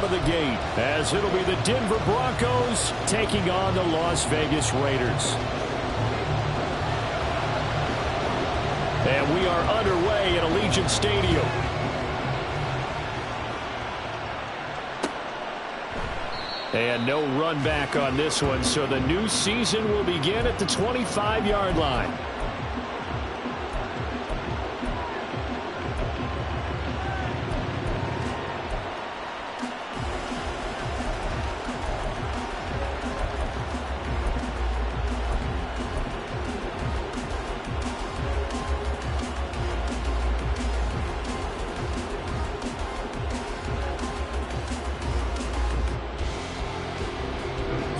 out of the gate, as it'll be the Denver Broncos taking on the Las Vegas Raiders. And we are underway at Allegiant Stadium. And no run back on this one, so the new season will begin at the 25-yard line.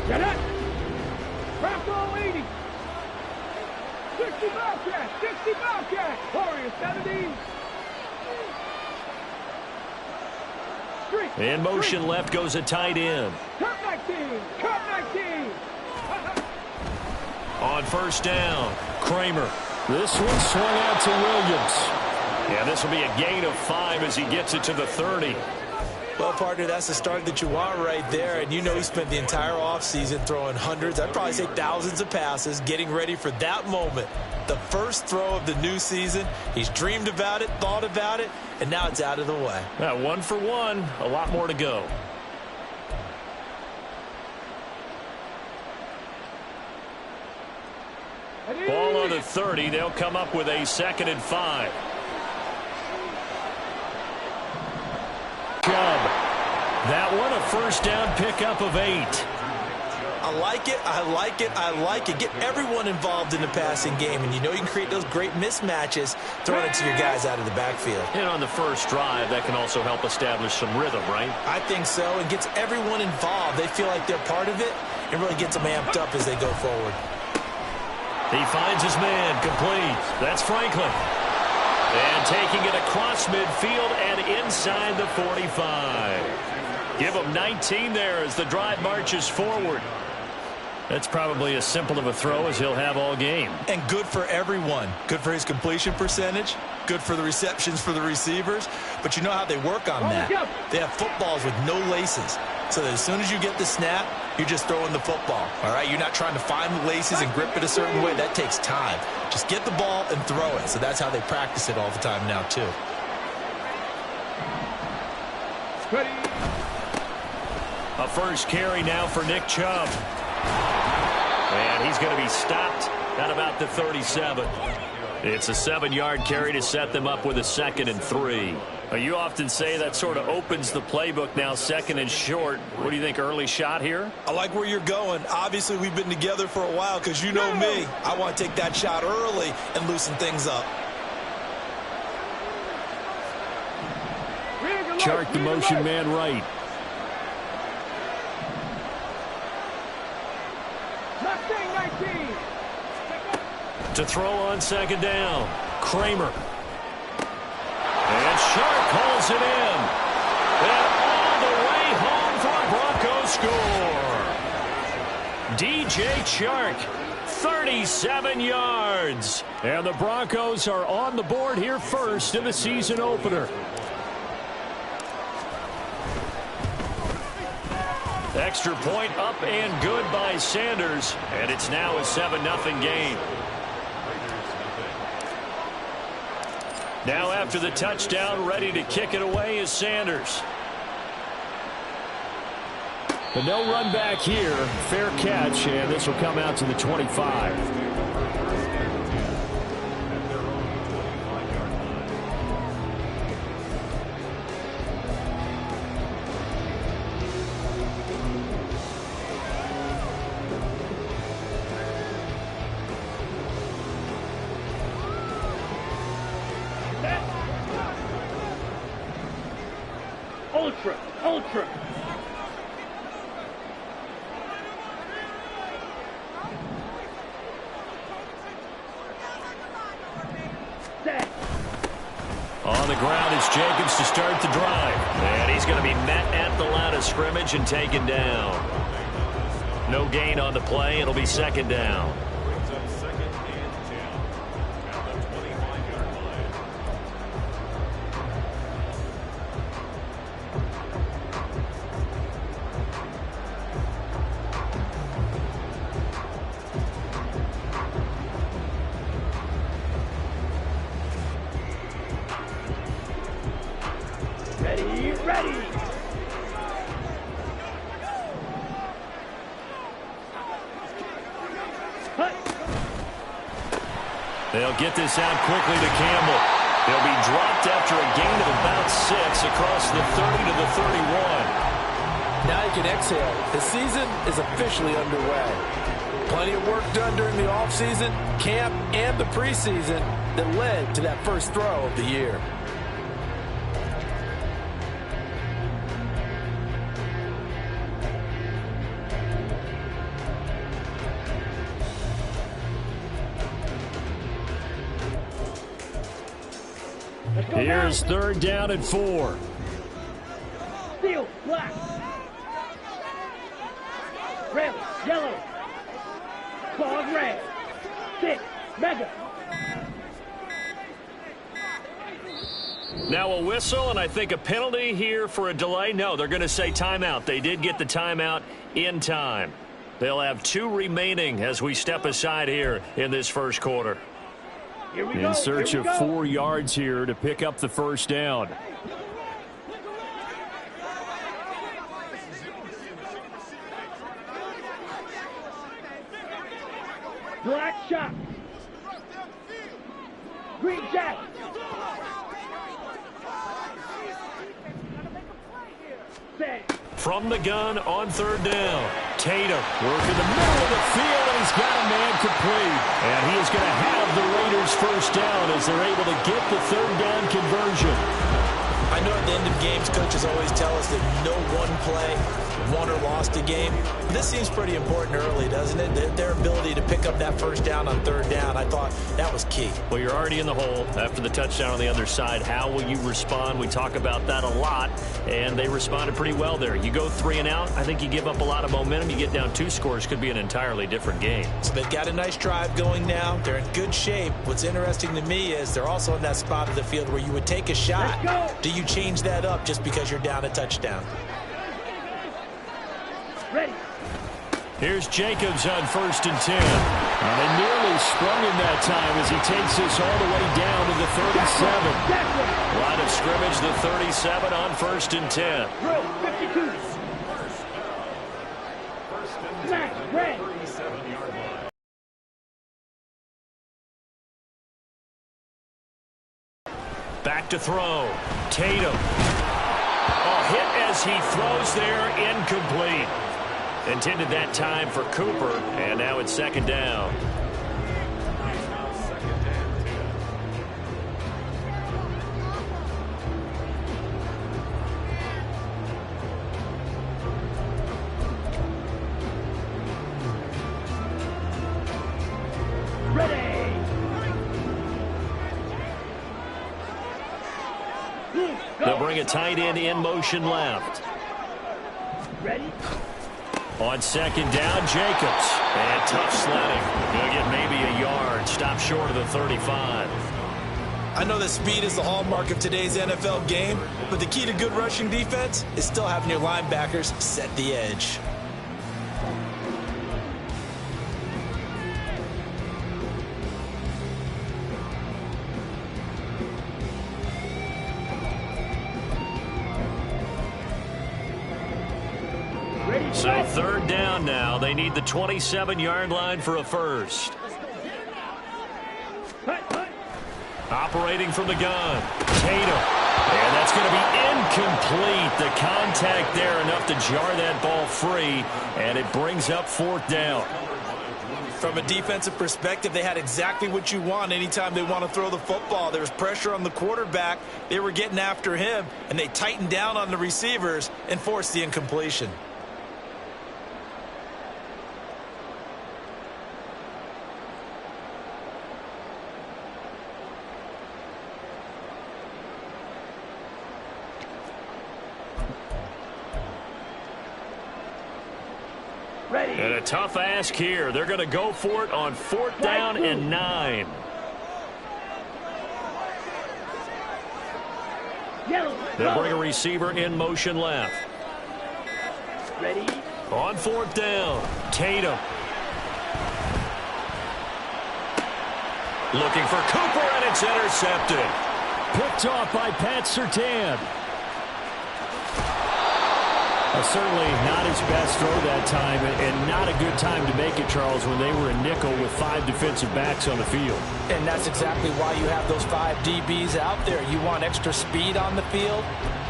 Get it! Bronco 80! 60 Bobcat! 60 Bobcat! Warriors 70! In motion left goes a tight end. Cut 19! Cut 19! On first down, Kramer. This one swung out to Williams. Yeah, this will be a gain of 5 as he gets it to the 30. Well, partner, that's the start that you want right there. And you know he spent the entire offseason throwing hundreds, I'd probably say thousands of passes, getting ready for that moment. The first throw of the new season. He's dreamed about it, thought about it, and now it's out of the way. 1 for 1, a lot more to go. Ball on the 30. They'll come up with a 2nd and 5. Chubb. That one a first down pickup of 8. I like it, I like it, I like it. Get everyone involved in the passing game, and you know you can create those great mismatches throwing it to your guys out of the backfield. And on the first drive, that can also help establish some rhythm, right? I think so, and gets everyone involved. They feel like they're part of it, and really gets them amped up as they go forward. He finds his man, complete. That's Franklin. And taking it across midfield and inside the 45. Give him 19 there as the drive marches forward. That's probably as simple of a throw as he'll have all game. And good for everyone. Good for his completion percentage. Good for the receptions for the receivers. But you know how they work on that. They have footballs with no laces. So that as soon as you get the snap, you're just throwing the football. All right, you're not trying to find the laces and grip it a certain way. That takes time. Just get the ball and throw it. So that's how they practice it all the time now, too. A first carry now for Nick Chubb. And he's going to be stopped at about the 37. It's a 7-yard carry to set them up with a 2nd and 3. You often say that sort of opens the playbook now, 2nd and short. What do you think, early shot here? I like where you're going. Obviously, we've been together for a while because you know me. I want to take that shot early and loosen things up. Chart the motion man right. To throw on 2nd down, Kramer. And Sharp pulls it in. And all the way home for a Broncos score. DJ Chark, 37 yards. And the Broncos are on the board here first in the season opener. Extra point up and good by Sanders. And it's now a 7-0 game. Now after the touchdown, ready to kick it away is Sanders. But no run back here. Fair catch, and this will come out to the 25. Ultra. On the ground is Jacobs to start the drive. And he's going to be met at the line of scrimmage and taken down. No gain on the play. It'll be 2nd down. They'll get this out quickly to Campbell. He'll be dropped after a gain of about 6 across the 30 to the 31. Now you can exhale. The season is officially underway. Plenty of work done during the offseason, camp, and the preseason that led to that first throw of the year. Here's 3rd down and 4. Steel, black. Red, yellow. Fog, red. 6, mega. Now a whistle, and I think a penalty here for a delay. No, they're going to say timeout. They did get the timeout in time. They'll have 2 remaining as we step aside here in this first quarter. In search of 4 yards here to pick up the first down. Black shot. Green jack. From the gun on 3rd down. Tatum working the middle of the field, and he's got a man complete. And he is going to have the Raiders first down as they're able to get the 3rd down conversion. I know at the end of games, coaches always tell us that no one play won or lost a game. This seems pretty important early, doesn't it? Their ability to pick up that first down on 3rd down, I thought that was key. Well, you're already in the hole after the touchdown on the other side. How will you respond? We talk about that a lot, and they responded pretty well there. You go 3 and out, I think you give up a lot of momentum. You get down 2 scores, could be an entirely different game. So they've got a nice drive going now. They're in good shape. What's interesting to me is they're also in that spot of the field where you would take a shot. Do you change that up just because you're down a touchdown? Ready. Here's Jacobs on 1st and 10. And they nearly sprung him that time as he takes this all the way down to the 37. Line of scrimmage, the 37 on 1st and 10. Drill, 52. Black, red. Back to throw. Tatum. Oh, hit as he throws there, incomplete. Intended that time for Cooper, and now it's 2nd down. Ready. They'll bring a tight end in motion left. Ready. On 2nd down, Jacobs. And tough sledding. He'll get maybe a yard. Stop short of the 35. I know that speed is the hallmark of today's NFL game, but the key to good rushing defense is still having your linebackers set the edge. So 3rd down now. They need the 27-yard line for a first. Operating from the gun. Tatum. And that's going to be incomplete. The contact there enough to jar that ball free. And it brings up 4th down. From a defensive perspective, they had exactly what you want anytime they want to throw the football. There was pressure on the quarterback. They were getting after him, and they tightened down on the receivers and forced the incompletion. And a tough ask here. They're going to go for it on 4th down and 9. They'll bring a receiver in motion left. Ready. On 4th down, Tatum. Looking for Cooper, and it's intercepted. Picked off by Pat Surtain. Certainly not his best throw that time, and not a good time to make it, Charles, when they were in nickel with 5 defensive backs on the field. And that's exactly why you have those 5 DBs out there. You want extra speed on the field,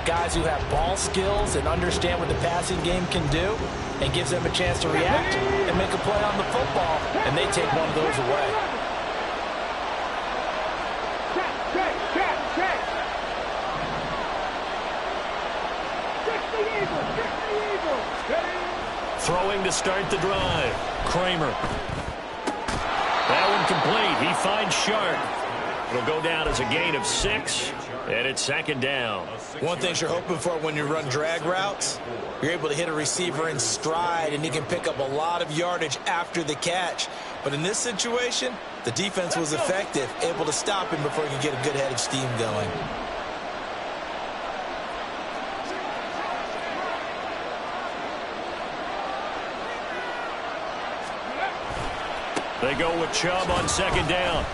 guys who have ball skills and understand what the passing game can do, and gives them a chance to react and make a play on the football, and they take one of those away. Throwing to start the drive. Kramer. That one complete. He finds Sharp. It'll go down as a gain of 6, and it's 2nd down. One thing you're hoping for when you run drag routes, you're able to hit a receiver in stride, and he can pick up a lot of yardage after the catch. But in this situation, the defense was effective, able to stop him before he could get a good head of steam going. They go with Chubb on 2nd down.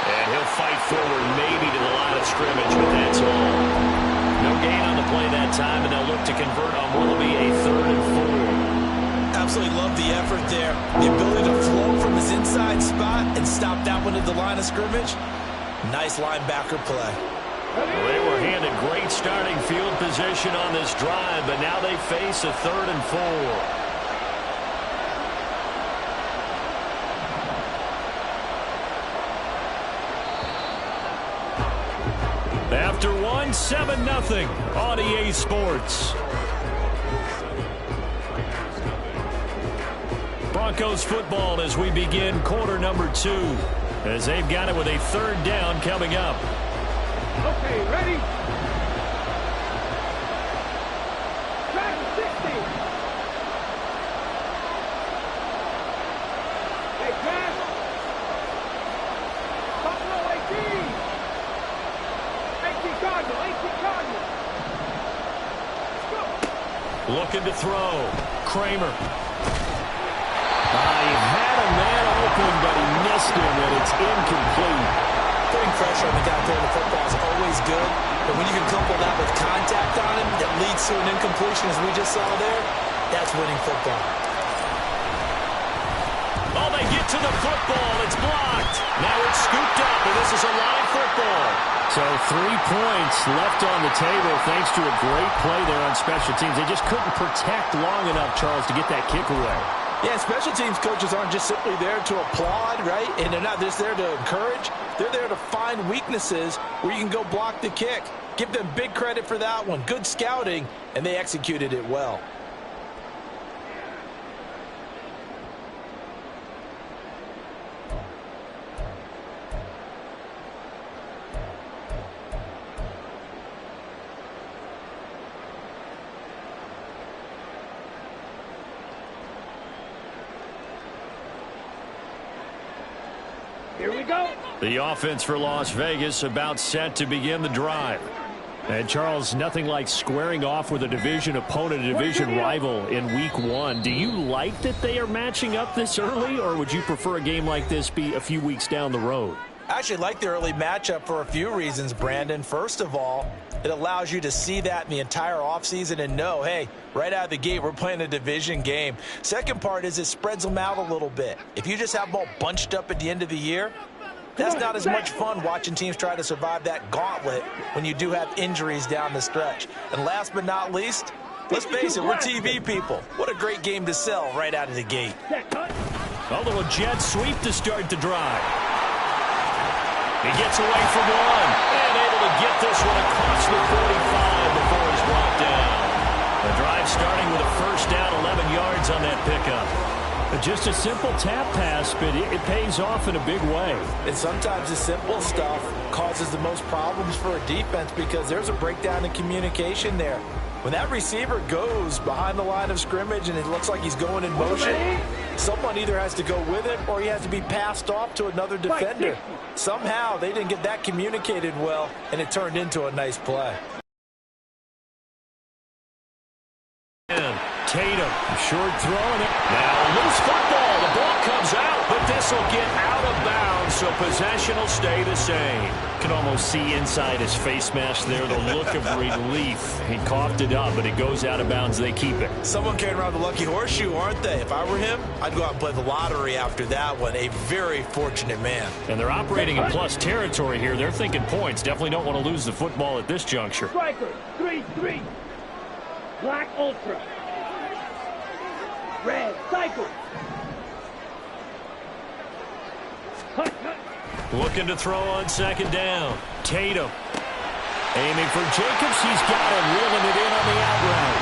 And he'll fight forward maybe to the line of scrimmage, but that's all. No gain on the play that time, and they'll look to convert on what will be a 3rd and 4. Absolutely love the effort there. The ability to flow from his inside spot and stop that one at the line of scrimmage. Nice linebacker play. Well, they were handed great starting field position on this drive, but now they face a 3rd and 4. After 1, 7-0 on EA Sports. Broncos football as we begin quarter number 2, as they've got it with a 3rd down coming up. Okay, ready? Track 60. Hey, pass. Buffalo 18. 18 Cardinal, 18 Cardinal. Let's go. Looking to throw. Kramer. He had a man open, but he missed him, and it's incomplete. Putting pressure on the guy throwing the football is always good, but when you can couple that with contact on him that leads to an incompletion, as we just saw there, that's winning football. Oh, they get to the football. It's blocked. Now it's scooped up, and this is a live football. So 3 points left on the table thanks to a great play there on special teams. They just couldn't protect long enough, Charles, to get that kick away. Yeah, special teams coaches aren't just simply there to applaud, right? And they're not just there to encourage. They're there to find weaknesses where you can go block the kick. Give them big credit for that one. Good scouting, and they executed it well. Here we go. The offense for Las Vegas about set to begin the drive. And, Charles, nothing like squaring off with a division opponent, a division rival in Week 1. Do you like that they are matching up this early, or would you prefer a game like this be a few weeks down the road? I actually like the early matchup for a few reasons, Brandon. First of all, it allows you to see that in the entire offseason and know, hey, right out of the gate, we're playing a division game. Second part is it spreads them out a little bit. If you just have them all bunched up at the end of the year, that's not as much fun watching teams try to survive that gauntlet when you do have injuries down the stretch. And last but not least, let's face it, we're TV people. What a great game to sell right out of the gate. A little jet sweep to start the drive. He gets away from one and able to get this one across the 45 before he's brought down. The drive starting with a first down, 11 yards on that pickup. Just a simple tap pass, but it pays off in a big way. And sometimes the simple stuff causes the most problems for a defense because there's a breakdown in communication there. When that receiver goes behind the line of scrimmage and it looks like he's going in motion, someone either has to go with it or he has to be passed off to another defender. Somehow they didn't get that communicated well, and it turned into a nice play. Tatum, short throw. Now loose football. The ball comes out, but this will get out of bounds so possession will stay the same. Can almost see inside his face mask there, the look of relief. He coughed it up, but it goes out of bounds. They keep it. Someone carrying around the lucky horseshoe, aren't they? If I were him, I'd go out and play the lottery after that one. A very fortunate man. And they're operating in plus territory here. They're thinking points. Definitely don't want to lose the football at this juncture. Striker, 3-3. Black Ultra. Red Cycle. Cut. Looking to throw on second down. Tatum. Aiming for Jacobs. He's got him. Reeling it in on the out route.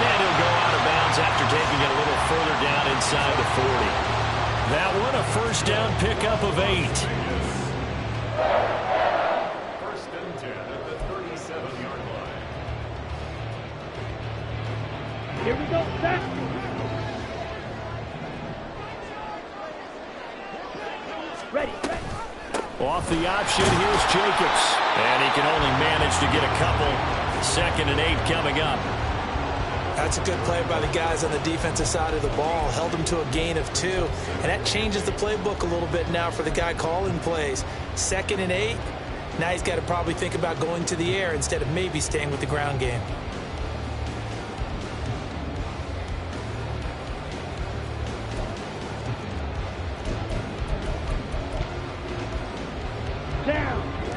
And he'll go out of bounds after taking it a little further down inside the 40. That one a first down pickup of 8. First and 10 at the 37-yard line. Here we go, set. Ready. Off the option, here's Jacobs. And he can only manage to get a couple. 2nd and 8 coming up. That's a good play by the guys on the defensive side of the ball. Held them to a gain of 2. And that changes the playbook a little bit now for the guy calling plays. 2nd and 8. Now he's got to probably think about going to the air instead of maybe staying with the ground game.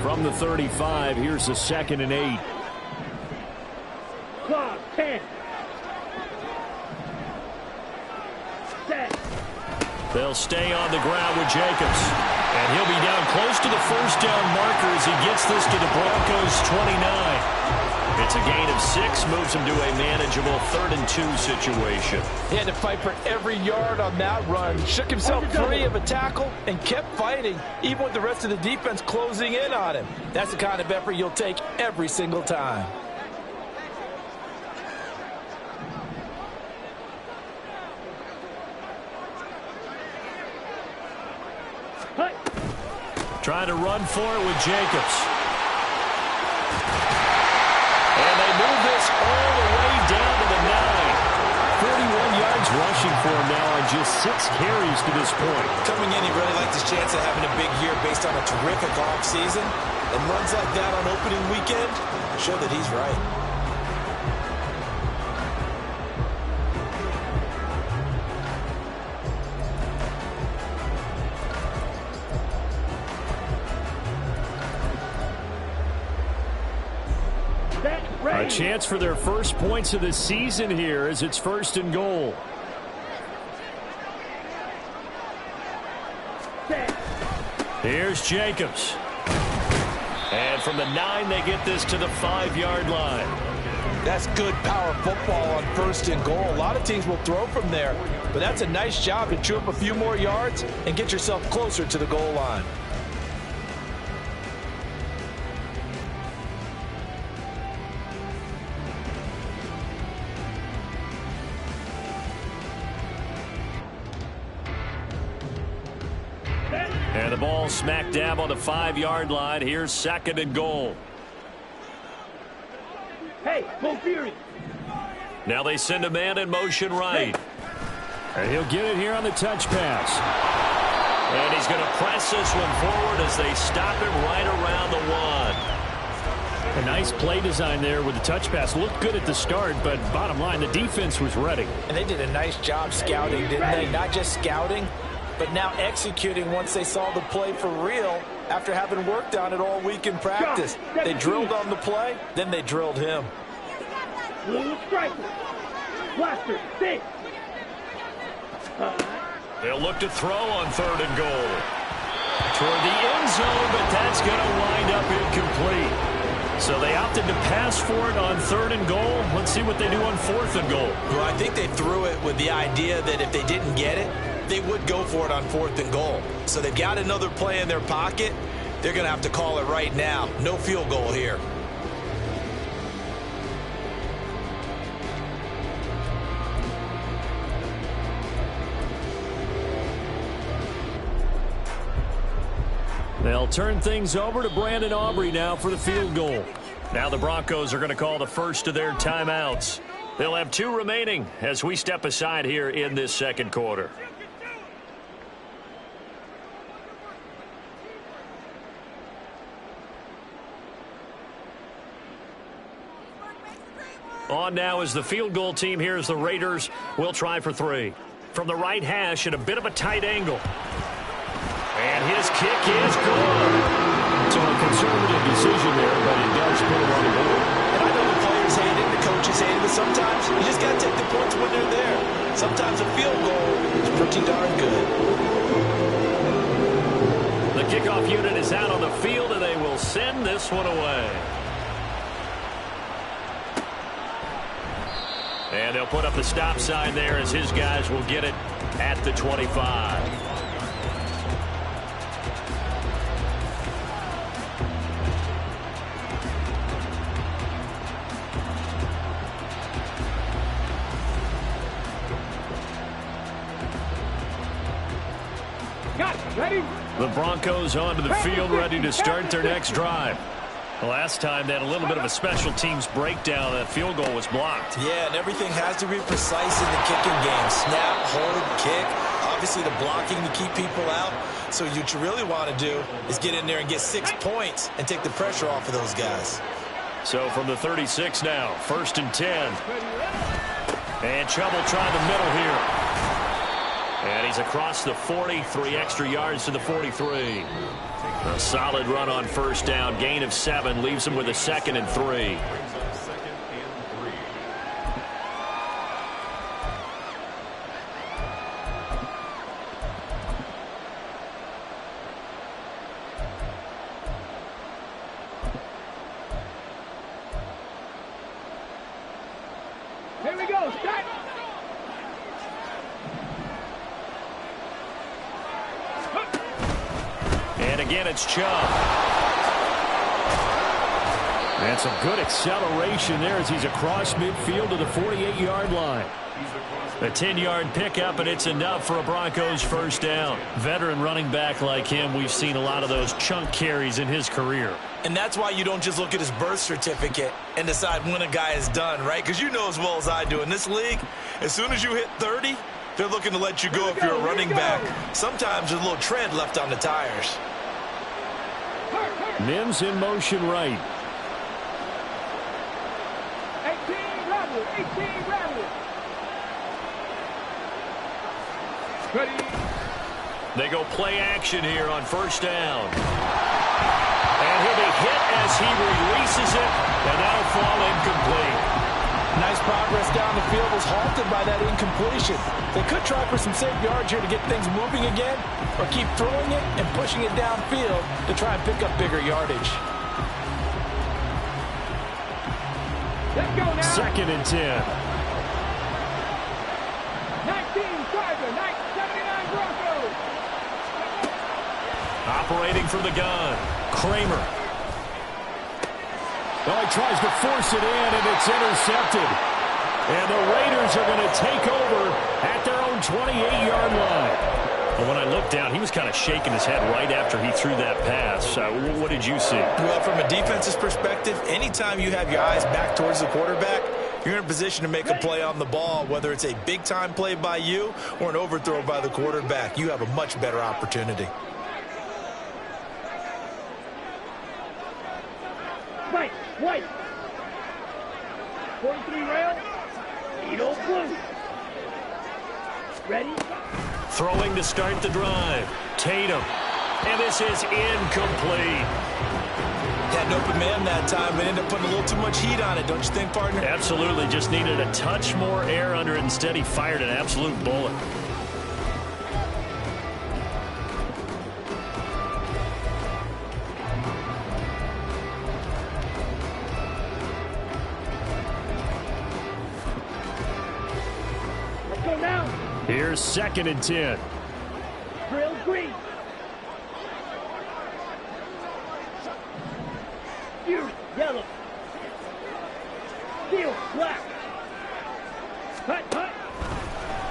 From the 35, here's the 2nd and 8. Clock, 10. Set. They'll stay on the ground with Jacobs. And he'll be down close to the first down marker as he gets this to the Broncos' 29. It's a gain of 6, moves him to a manageable 3rd and 2 situation. He had to fight for every yard on that run. Shook himself free of a tackle and kept fighting, even with the rest of the defense closing in on him. That's the kind of effort you'll take every single time. Trying to run for it with Jacobs. And they move this all the way down to the 9. 41 yards rushing for him now on just 6 carries to this point. Coming in, he really liked his chance of having a big year based on a terrific offseason. And runs like that on opening weekend show that he's right. A chance for their first points of the season here as it's 1st and goal. Here's Jacobs. And from the 9, they get this to the 5-yard line. That's good power football on 1st and goal. A lot of teams will throw from there, but that's a nice job to chew up a few more yards and get yourself closer to the goal line. And the ball smack dab on the 5-yard line. Here's 2nd and goal. Hey, go Fury. Now they send a man in motion right. And he'll get it here on the touch pass. And he's going to press this one forward as they stop him right around the 1. A nice play design there with the touch pass. Looked good at the start, but bottom line, the defense was ready. And they did a nice job scouting, didn't they? Not just scouting, but now executing once they saw the play for real after having worked on it all week in practice. They drilled on the play, then they drilled him. Blue striker. Blaster, 6. They'll look to throw on 3rd and goal. Toward the end zone, but that's going to wind up incomplete. So they opted to pass for it on 3rd and goal. Let's see what they do on 4th and goal. Well, I think they threw it with the idea that if they didn't get it, they would go for it on 4th and goal. So they've got another play in their pocket. They're going to have to call it right now. No field goal here. They'll turn things over to Brandon Aubrey now for the field goal. Now the Broncos are going to call the first of their timeouts. They'll have 2 remaining as we step aside here in this 2nd quarter. On now is the field goal team. Here's the Raiders. Will try for 3. From the right hash at a bit of a tight angle. And his kick is good. So a conservative decision there, but it does put him on the board. And I know the players hate it, the coaches hate it, but sometimes you just got to take the points when they're there. Sometimes a field goal is pretty darn good. The kickoff unit is out on the field, and they will send this one away. And they'll put up the stop sign there as his guys will get it at the 25. Ready? The Broncos onto the field, ready to start their next drive. Last time they had a little bit of a special teams breakdown. That field goal was blocked. Yeah, and everything has to be precise in the kicking game. Snap, hold, kick. Obviously the blocking to keep people out. So what you really want to do is get in there and get 6 points and take the pressure off of those guys. So from the 36 now, 1st and 10. And Chubb will try the middle here. And he's across the 40, 3 extra yards to the 43. A solid run on 1st down, gain of 7, leaves him with a 2nd and 3. Here we go. Start. And again, it's Chubb. And some good acceleration there as he's across midfield to the 48-yard line. A 10-yard pickup, and it's enough for a Broncos 1st down. Veteran running back like him, we've seen a lot of those chunk carries in his career. And that's why you don't just look at his birth certificate and decide when a guy is done, right? Because you know as well as I do, in this league, as soon as you hit 30, they're looking to let you go if you're a running back. Sometimes there's a little tread left on the tires. Mims in motion right. 18 rattle. 18 rattle. Ready. They go play action here on 1st down. And he'll be hit as he releases it, and that'll fall incomplete. Nice progress down the field was halted by that incompletion. They could try for some safe yards here to get things moving again, or keep throwing it and pushing it downfield to try and pick up bigger yardage. Let's go now. 2nd and 10. 19 Charger, 79 Broncos. Operating from the gun, Kramer. Oh, he tries to force it in, and it's intercepted. And the Raiders are going to take over at their own 28-yard line. But when I looked down, he was kind of shaking his head right after he threw that pass. What did you see? Well, from a defense's perspective, anytime you have your eyes back towards the quarterback, you're in a position to make a play on the ball, whether it's a big-time play by you or an overthrow by the quarterback. You have a much better opportunity. Right, white. 43 rail. 80 blue. Ready? Throwing to start the drive. Tatum. And this is incomplete. Had an open man that time, but ended up putting a little too much heat on it, don't you think, partner? Absolutely. Just needed a touch more air under it. Instead, he fired an absolute bullet. Let's go now. Here's 2nd and 10. Drill green. Fury, yellow. Steel, black. Hut, hut.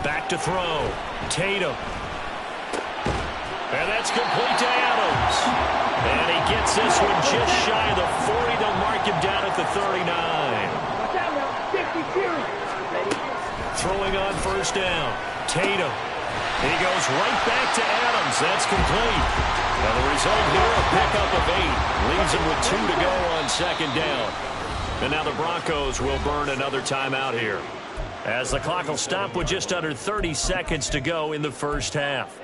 Back to throw. Tatum. And that's complete to Adams. And he gets this one just shy of the 40. They'll mark him down at the 39. Watch out now. 50 Fury. Ready? Throwing on 1st down. Tatum. He goes right back to Adams. That's complete. And the result here, a pickup of 8. Leaves him with 2 to go on 2nd down. And now the Broncos will burn another timeout here, as the clock will stop with just under 30 seconds to go in the first half.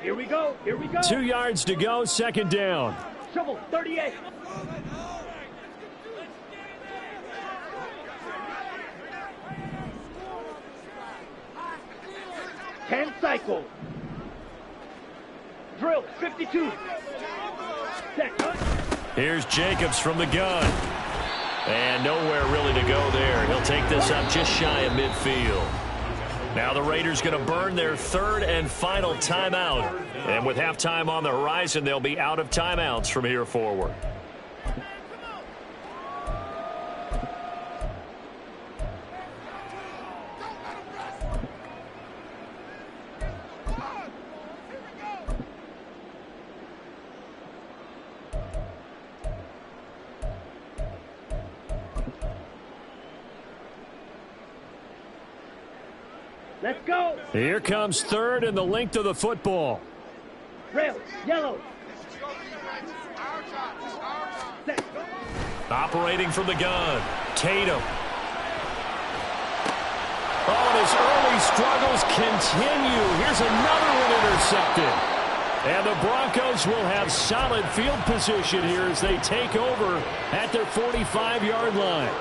Here we go. Here we go. 2 yards to go, second down. Shovel, 38. Ten cycle. Drill, 52. Set. Here's Jacobs from the gun. And nowhere really to go there. He'll take this up just shy of midfield. Now the Raiders going to burn their third and final timeout. And with halftime on the horizon, they'll be out of timeouts from here forward. Let's go. Here comes third and the length of the football. Rail, yellow. Set. Operating from the gun, Tatum. Oh, and his early struggles continue. Here's another one intercepted. And the Broncos will have solid field position here as they take over at their 45-yard line.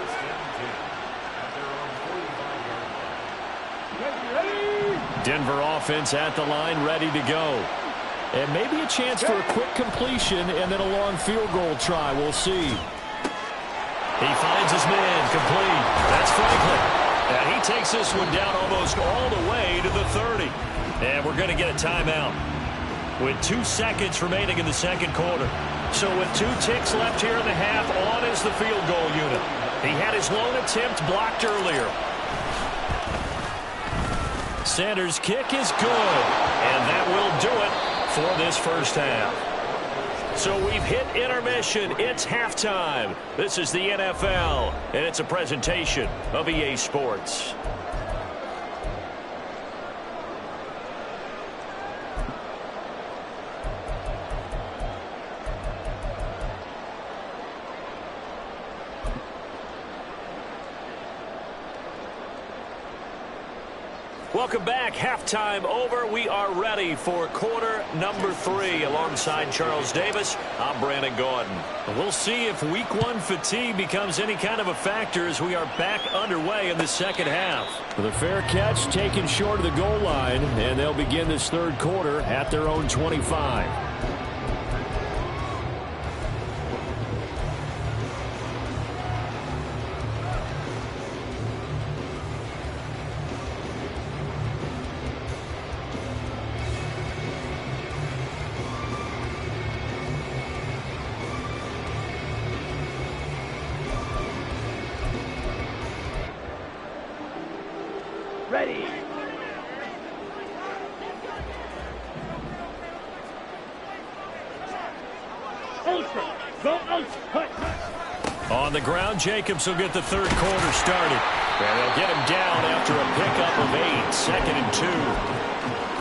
Denver offense at the line, ready to go. And maybe a chance for a quick completion and then a long field goal try. We'll see. He finds his man, complete. That's Franklin. And he takes this one down almost all the way to the 30. And we're going to get a timeout with 2 seconds remaining in the second quarter. So with 2 ticks left here in the half, on is the field goal unit. He had his lone attempt blocked earlier. Sanders' kick is good, and that will do it for this first half. So we've hit intermission. It's halftime. This is the NFL, and it's a presentation of EA Sports. Welcome back. Halftime over. We are ready for quarter number 3. Alongside Charles Davis, I'm Brandon Gordon. We'll see if week 1 fatigue becomes any kind of a factor as we are back underway in the second half. With a fair catch taken short of the goal line, and they'll begin this third quarter at their own 25. Ready. Ultra. Go ultra. On the ground, Jacobs will get the third quarter started. And they'll get him down after a pickup of 8, 2nd and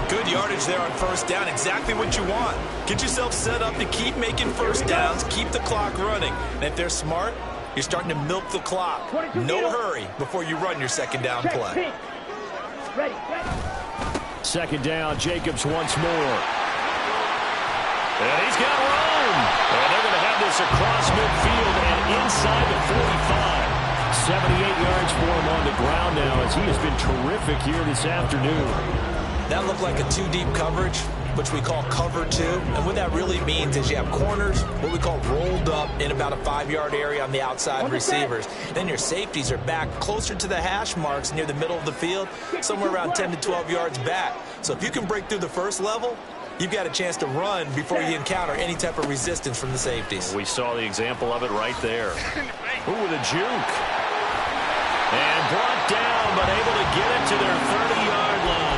2. Good yardage there on first down. Exactly what you want. Get yourself set up to keep making first downs, keep the clock running. And if they're smart, you're starting to milk the clock. No hurry before you run your second down play. Ready. Second down, Jacobs once more. And he's got room. And they're going to have this across midfield and inside the 45. 78 yards for him on the ground now as he has been terrific here this afternoon. That looked like a 2-deep coverage, which we call cover 2. And what that really means is you have corners, what we call rolled up in about a 5-yard area on the outside receivers. Then your safeties are back closer to the hash marks near the middle of the field, somewhere around 10 to 12 yards back. So if you can break through the first level, you've got a chance to run before you encounter any type of resistance from the safeties. We saw the example of it right there. Ooh, with a juke. And brought down, but able to get it to their 30-yard line.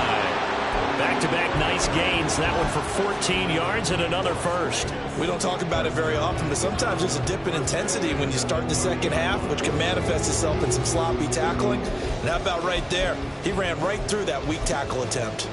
Back back-to-back nice gains. That one for 14 yards and another first. We don't talk about it very often, but sometimes there's a dip in intensity when you start the second half, which can manifest itself in some sloppy tackling. And how about right there? He ran right through that weak tackle attempt.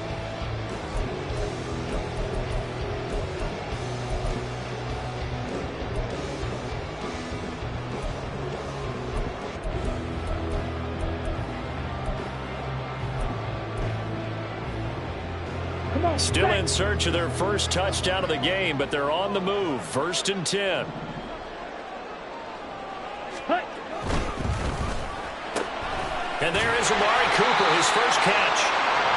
Still in search of their first touchdown of the game, but they're on the move. 1st and 10. And there is Amari Cooper, his first catch.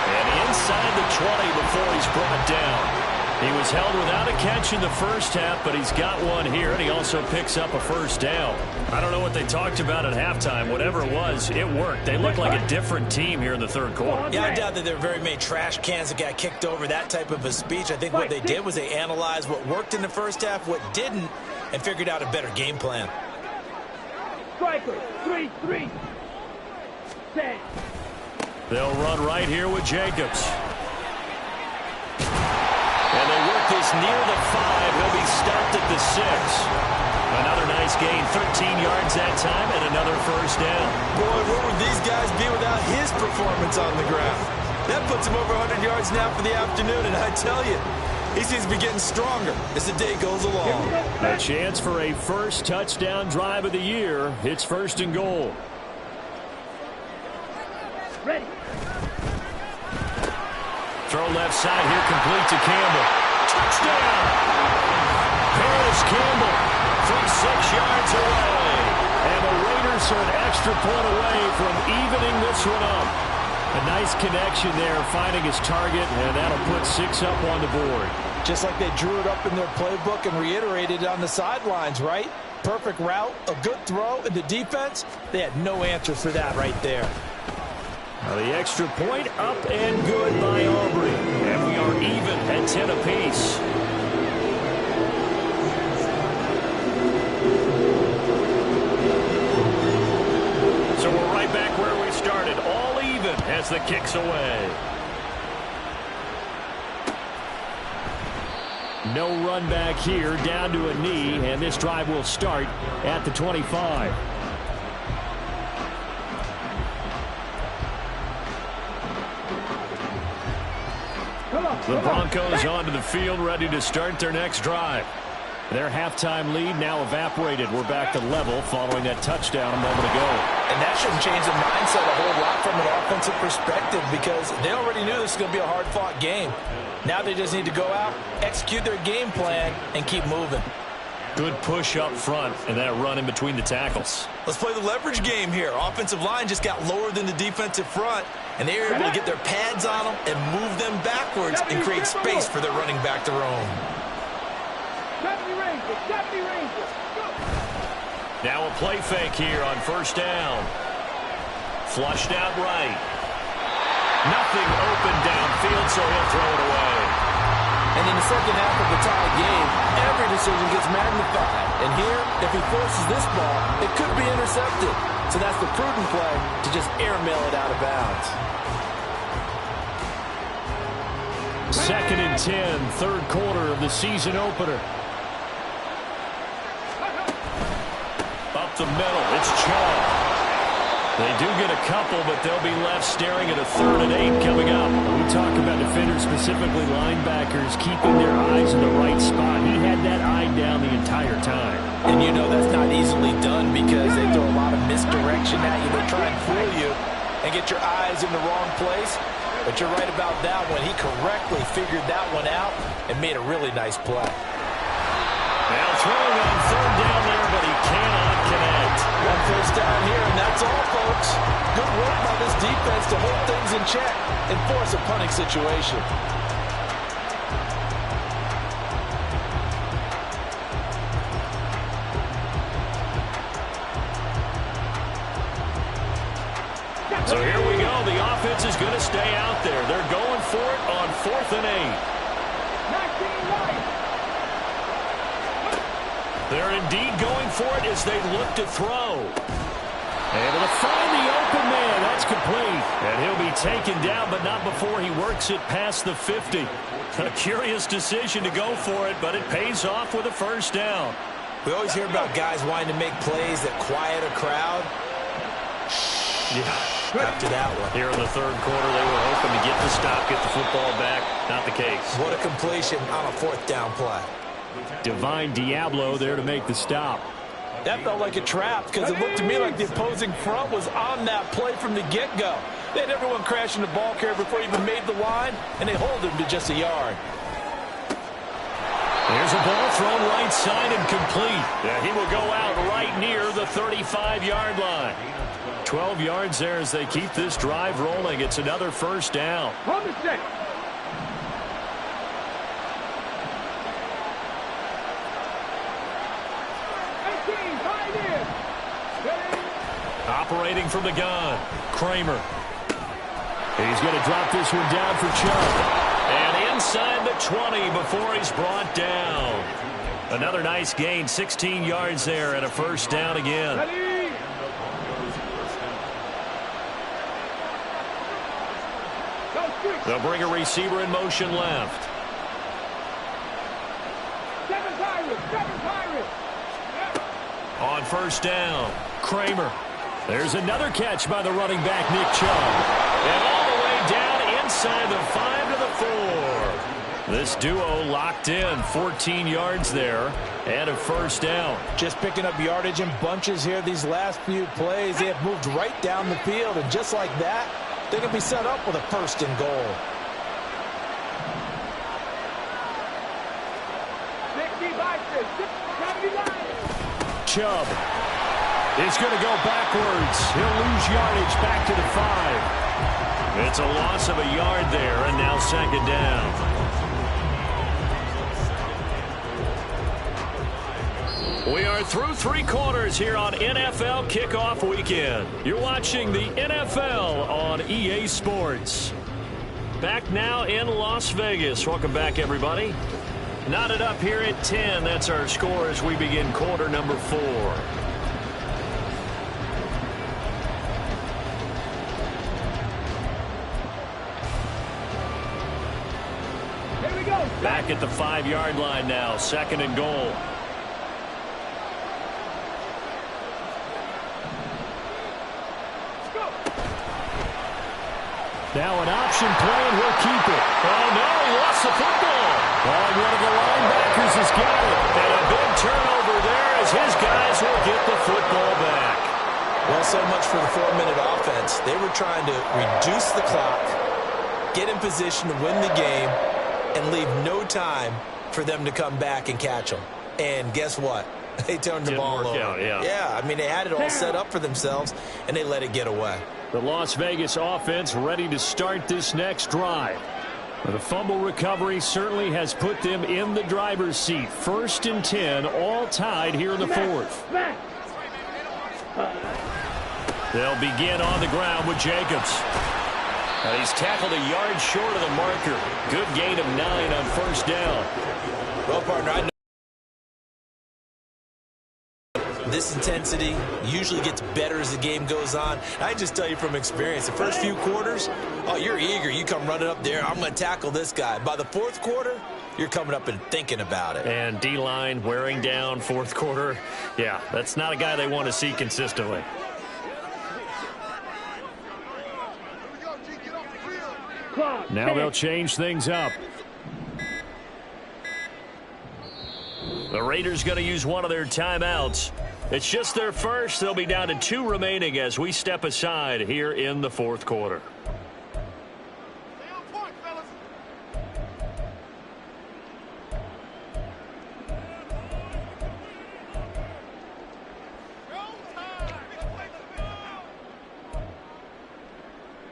And inside the 20 before he's brought down. He was held without a catch in the first half, but he's got one here, and he also picks up a first down. I don't know what they talked about at halftime. Whatever it was, it worked. They look like a different team here in the third quarter. Yeah, I doubt that there were very many trash cans that got kicked over, that type of a speech. I think what they did was they analyzed what worked in the first half, what didn't, and figured out a better game plan. Striker, 3-3. Set. They'll run right here with Jacobs. And they work this near the 5. He'll be stopped at the 6. Another nice gain, 13 yards that time, and another first down. Boy, where would these guys be without his performance on the ground? That puts him over 100 yards now for the afternoon, and I tell you, he seems to be getting stronger as the day goes along. A chance for a first touchdown drive of the year. It's 1st and goal. Ready. Throw left side here, complete to Campbell. Touchdown! Paris Campbell from 6 yards away. And the Raiders are an extra point away from evening this one up. A nice connection there, finding his target, and that'll put 6 up on the board. Just like they drew it up in their playbook and reiterated it on the sidelines, right? Perfect route, a good throw, and the defense, they had no answer for that right there. Now the extra point up and good by Aubrey. And we are even at 10 apiece. So we're right back where we started. All even as the kick's away. No run back here, down to a knee, and this drive will start at the 25. The Broncos onto the field, ready to start their next drive. Their halftime lead now evaporated. We're back to level following that touchdown a moment ago. And that shouldn't change the mindset a whole lot from an offensive perspective because they already knew this was going to be a hard-fought game. Now they just need to go out, execute their game plan, and keep moving. Good push up front and that run in between the tackles. Let's play the leverage game here. Offensive line just got lower than the defensive front, and they were able to get their pads on them and move them backwards and create space for their running back to roam. Deputy Ranger. Go. Now a play fake here on 1st down. Flushed out right. Nothing open downfield, so he'll throw it away. And in the second half of the tie game, every decision gets magnified. And here, if he forces this ball, it could be intercepted. So that's the prudent play to just airmail it out of bounds. 2nd and 10, third quarter of the season opener. Up the middle, it's Chubb. They do get a couple, but they'll be left staring at a 3rd and 8 coming up. We talk about defenders, specifically linebackers, keeping their eyes in the right spot. He had that eye down the entire time. And you know that's not easily done because they throw a lot of misdirection at you. They try and fool you and get your eyes in the wrong place. But you're right about that one. He correctly figured that one out and made a really nice play. Now throwing on 3rd down there, but he cannot connect. One first down here, and that's all, folks. Good work by this defense to hold things in check and force a punting situation. So here we go. The offense is going to stay out there. They're going for it on 4th and 8. Right. They're indeed going for it as they look to throw. Able to find the open man. That's complete. And he'll be taken down, but not before he works it past the 50. A curious decision to go for it, but it pays off with a first down. We always hear about guys wanting to make plays that quiet a crowd. Yeah, after that one. Here in the third quarter, they were hoping to get the stop, get the football back. Not the case. What a completion on a fourth down play. Divine Diablo there to make the stop. That felt like a trap because it looked to me like the opposing front was on that play from the get-go. They had everyone crashing the ball carrier before he even made the line, and they hold him to just a yard. There's a ball thrown right side and complete. Yeah, he will go out right near the 35-yard line. 12 yards there as they keep this drive rolling. It's another first down. From the 6. Operating from the gun, Kramer. He's going to drop this one down for Chubb. And inside the 20 before he's brought down. Another nice gain, 16 yards there and a first down again. They'll bring a receiver in motion left. 7 Pirates. On first down, Kramer. There's another catch by the running back, Nick Chubb. And all the way down inside the 5 to the 4. This duo locked in, 14 yards there and a first down. Just picking up yardage in bunches here these last few plays. They have moved right down the field, and just like that, they can be set up with a first and goal. 65, Chubb is going to go backwards. He'll lose yardage back to the 5. It's a loss of a yard there, and now second down. We are through 3 quarters here on NFL Kickoff Weekend. You're watching the NFL on EA Sports. Back now in Las Vegas. Welcome back, everybody. Knotted up here at 10. That's our score as we begin quarter number 4. Here we go. Back at the 5-yard line now. Second and goal. Now an option play, and he'll keep it. Oh, no, he lost the football. Oh, one of the linebackers has got it. And a big turnover there as his guys will get the football back. Well, so much for the 4-minute offense. They were trying to reduce the clock, get in position to win the game, and leave no time for them to come back and catch them. And guess what? They turned the ball over. Out, yeah. Yeah, I mean, they had it all set up for themselves, and they let it get away. The Las Vegas offense ready to start this next drive. The fumble recovery certainly has put them in the driver's seat. 1st and 10, all tied here in the 4th. They'll begin on the ground with Jacobs. He's tackled a yard short of the marker. Good gain of 9 on first down. Well, partner, I know this intensity usually gets better as the game goes on. I just tell you from experience, the first few quarters, oh, you're eager. You come running up there, I'm going to tackle this guy. By the 4th quarter, you're coming up and thinking about it. And D-line wearing down 4th quarter. Yeah, that's not a guy they want to see consistently. Now they'll change things up. The Raiders going to use one of their timeouts. It's just their first. They'll be down to 2 remaining as we step aside here in the 4th quarter. Stay on point, fellas. Go time.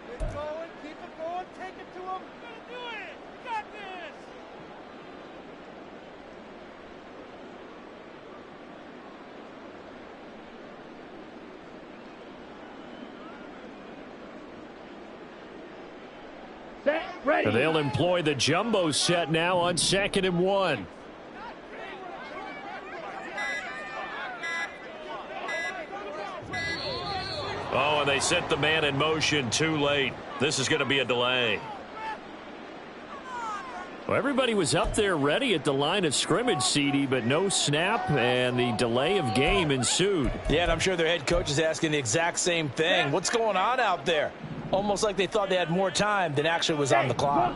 Keep going, keep it going, take it to him. You're gonna do it. You got this. And they'll employ the jumbo set now on 2nd and 1. Oh, and they set the man in motion too late. This is going to be a delay. Well, everybody was up there ready at the line of scrimmage, CD, but no snap, and the delay of game ensued. Yeah, and I'm sure their head coach is asking the exact same thing. What's going on out there? Almost like they thought they had more time than actually was on the clock.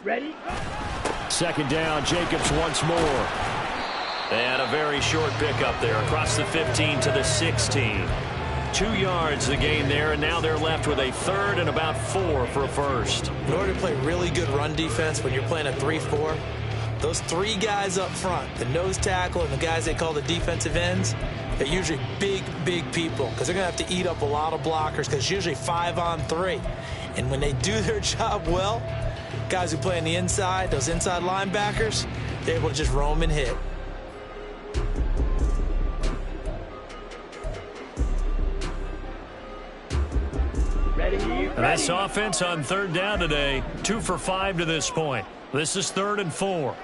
Ready? Second down, Jacobs once more. And a very short pickup there across the 15 to the 16. 2 yards the gain there, and now they're left with a third and about 4 for a first. In order to play really good run defense when you're playing a 3-4, those 3 guys up front, the nose tackle and the guys they call the defensive ends, they're usually big people because they're going to have to eat up a lot of blockers because it's usually 5-on-3. And when they do their job well, guys who play on the inside, those inside linebackers, they're able to just roam and hit. Nice offense on third down today. 2 for 5 to this point. This is 3rd and 4.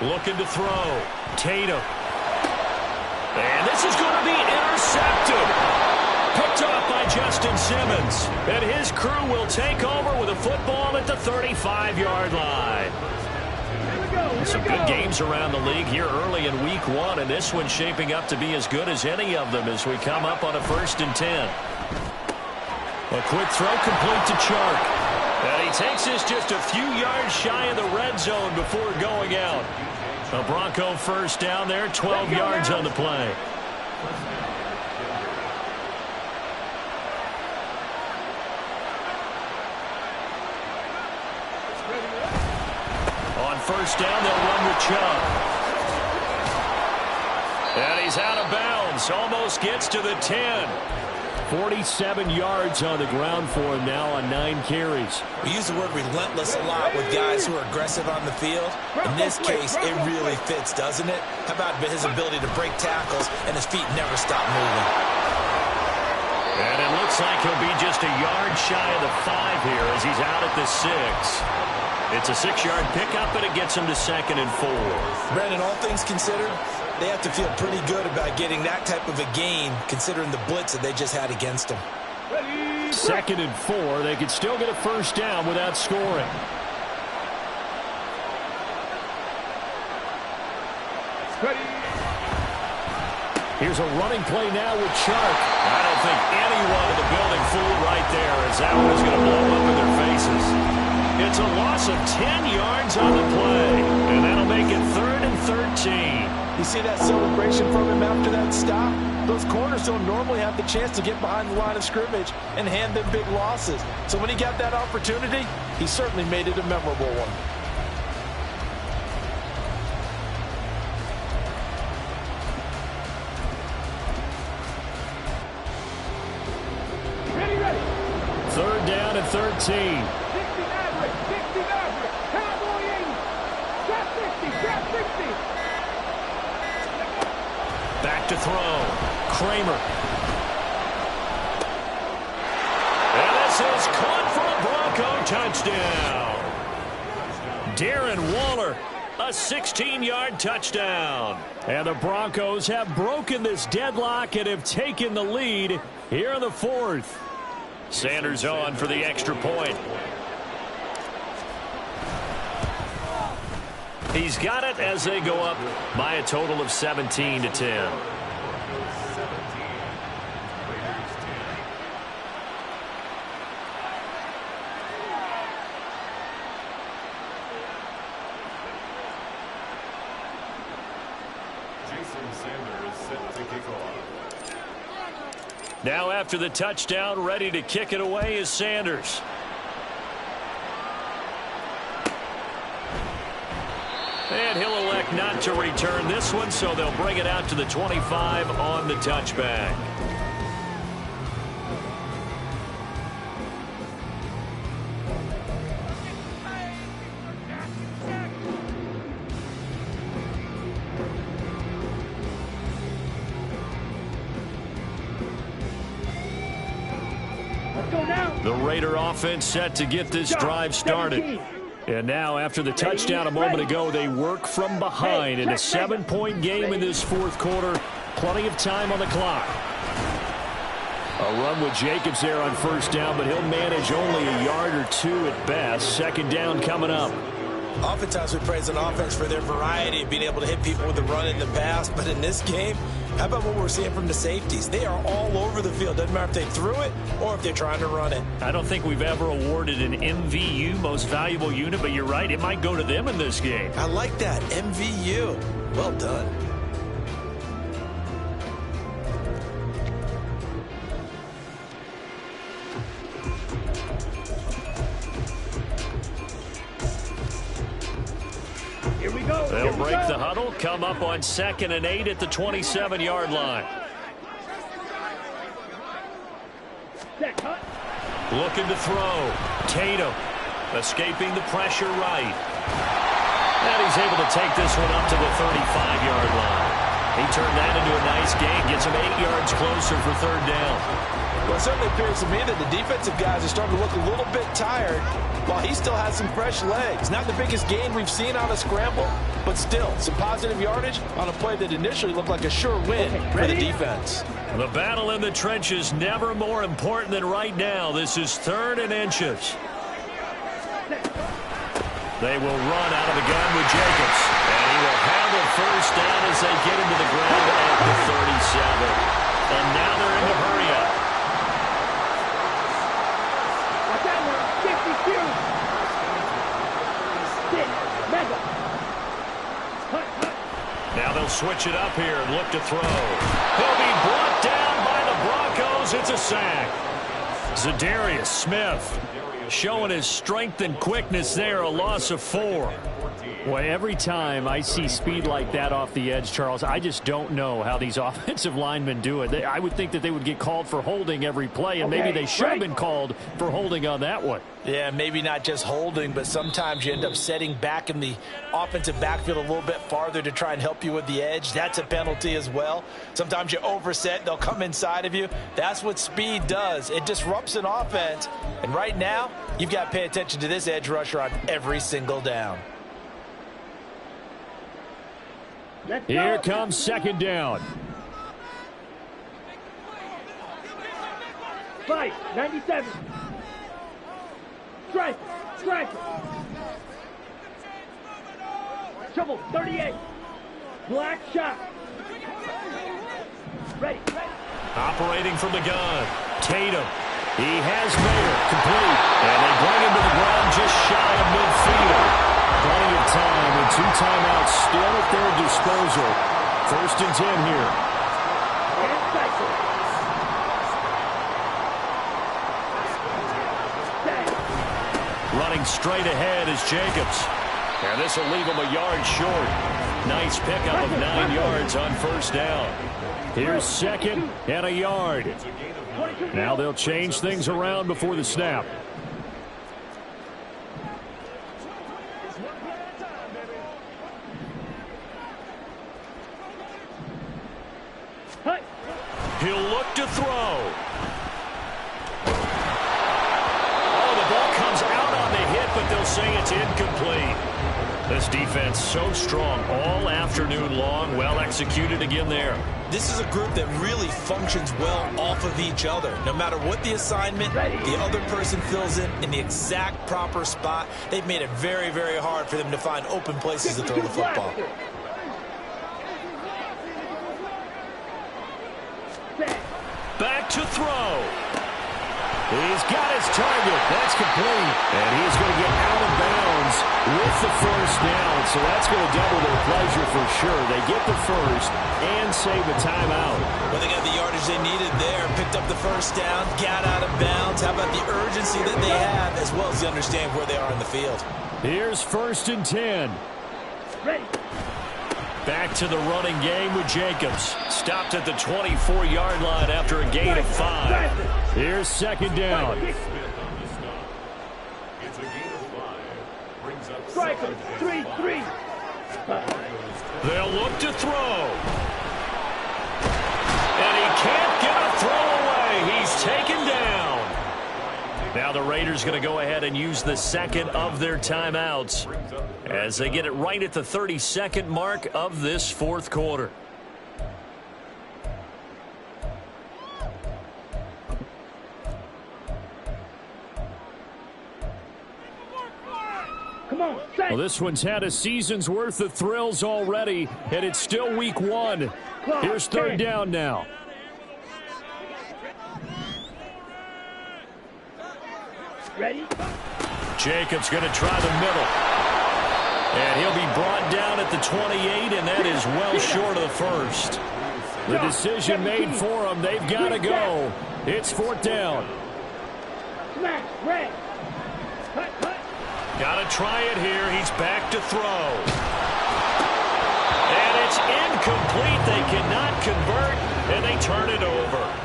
Looking to throw. Tatum. And this is going to be intercepted. Picked off by Justin Simmons. And his crew will take over with a football at the 35-yard line. Some good games around the league here early in week 1, and this one's shaping up to be as good as any of them as we come up on a 1st and 10. A quick throw complete to Chark. And he takes this just a few yards shy of the red zone before going out. A Bronco first down there, 12 yards on the play. First down, they'll run with Chubb. And he's out of bounds. Almost gets to the 10. 47 yards on the ground for him now on 9 carries. We use the word relentless a lot with guys who are aggressive on the field. In this case, it really fits, doesn't it? How about his ability to break tackles and his feet never stop moving? And it looks like he'll be just a yard shy of the 5 here as he's out at the 6. It's a 6-yard pickup, and it gets him to 2nd and 4. Brandon, all things considered, they have to feel pretty good about getting that type of a gain considering the blitz that they just had against them. 2nd and 4. They could still get a first down without scoring. Here's a running play now with Chark. I don't think anyone in the building fooled right there as that one is going to blow up in their faces. It's a loss of 10 yards on the play, and that'll make it 3rd and 13. You see that celebration from him after that stop? Those corners don't normally have the chance to get behind the line of scrimmage and hand them big losses. So when he got that opportunity, he certainly made it a memorable one. Third down and 13. Back to throw. Kramer. And this is caught for a Bronco touchdown. Darren Waller, a 16-yard touchdown. And the Broncos have broken this deadlock and have taken the lead here in the 4th. Sanders on for the extra point. He's got it as they go up by a total of 17 to 10. Now after the touchdown, ready to kick it away is Sanders. And he'll elect not to return this one, so they'll bring it out to the 25 on the touchback. Let's go now. The Raider offense set to get this drive started. And now, after the touchdown a moment ago, they work from behind in a 7-point game in this fourth quarter. Plenty of time on the clock. A run with Jacobs there on first down, but he'll manage only a yard or two at best. Second down coming up. Oftentimes we praise an offense for their variety of being able to hit people with the run in the pass, but in this game, how about what we're seeing from the safeties? They are all over the field. Doesn't matter if they threw it or if they're trying to run it. I don't think we've ever awarded an MVU, most valuable unit, but you're right, it might go to them in this game. I like that, MVU. Well done. They'll break the huddle, come up on 2nd and 8 at the 27-yard line. Looking to throw. Tatum escaping the pressure right. And he's able to take this one up to the 35-yard line. He turned that into a nice gain, gets him 8 yards closer for third down. Well, it certainly appears to me that the defensive guys are starting to look a little bit tired while he still has some fresh legs. Not the biggest gain we've seen on a scramble, but still some positive yardage on a play that initially looked like a sure win for the defense. The battle in the trenches never more important than right now. This is 3rd and inches. They will run out of the gun with Jacobs. And he will handle first down as they get him to the ground at the 37. And now they're in the hurry-up. Now they'll switch it up here and look to throw. He'll be brought down by the Broncos. It's a sack. Zadarius Smith showing his strength and quickness there, a loss of 4. Well, every time I see speed like that off the edge, Charles, I just don't know how these offensive linemen do it. I would think that they would get called for holding every play, and maybe they should have been called for holding on that one. Yeah, maybe not just holding, but sometimes you end up setting back in the offensive backfield a little bit farther to try and help you with the edge. That's a penalty as well. Sometimes you overset, they'll come inside of you. That's what speed does. It disrupts an offense. And right now, you've got to pay attention to this edge rusher on every single down. Here comes second down. 97. Strike. Trouble, 38. Black shot. Ready. Operating from the gun. Tatum. He has Mayer complete. And they bring him to the ground just shy of midfield. Plenty of time and 2 timeouts still at their disposal. 1st and 10 here. Running straight ahead is Jacobs. And this will leave him a yard short. Nice pickup of 9 yards on first down. Here's 2nd and a yard. Now they'll change things around before the snap. He'll look to throw. Oh, the ball comes out on the hit, but they'll say it's incomplete. This defense so strong all afternoon long. Well executed again there. This is a group that really functions well off of each other. No matter what the assignment, the other person fills in the exact proper spot. They've made it very, very hard for them to find open places to throw the football. Back to throw. He's got his target. That's complete. And he's going to get out of bounds with the first down. So that's going to double their pleasure for sure. They get the first and save the timeout. Well, they got the yardage they needed there. Picked up the first down, got out of bounds. How about the urgency that they have, as well as they understand where they are in the field. Here's 1st and 10. Ready. Back to the running game with Jacobs. Stopped at the 24-yard line after a gain of 5. Here's 2nd down. Strike him. 3-3. They'll look to throw. And he can't get a throw away. He's taken down. Now the Raiders going to go ahead and use the second of their timeouts as they get it right at the 32nd mark of this fourth quarter. Well, this one's had a season's worth of thrills already, and it's still week one. Here's third down now. Ready? Jacobs going to try the middle. And he'll be brought down at the 28, and that is well short of the first. The decision made for them. They've got to go. It's fourth down. Smash, red. Cut. Got to try it here. He's back to throw. And it's incomplete. They cannot convert, and they turn it over.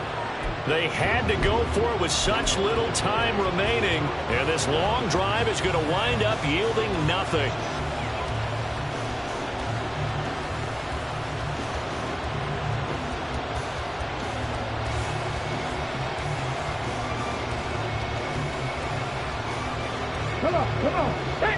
They had to go for it with such little time remaining, and this long drive is going to wind up yielding nothing. Come on. Hey.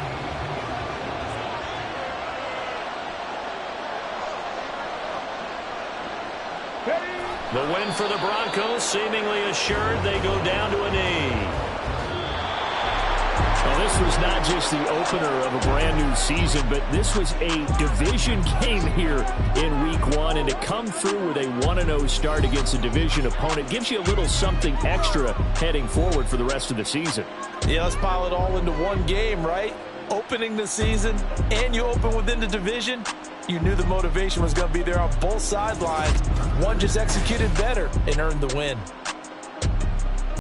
The win for the Broncos, seemingly assured. They go down to a knee. Well, this was not just the opener of a brand-new season, but this was a division game here in week one, and to come through with a 1-0 start against a division opponent gives you a little something extra heading forward for the rest of the season. Yeah, let's pile it all into one game, right? Opening the season, and you open within the division. You knew the motivation was going to be there on both sidelines. One just executed better and earned the win.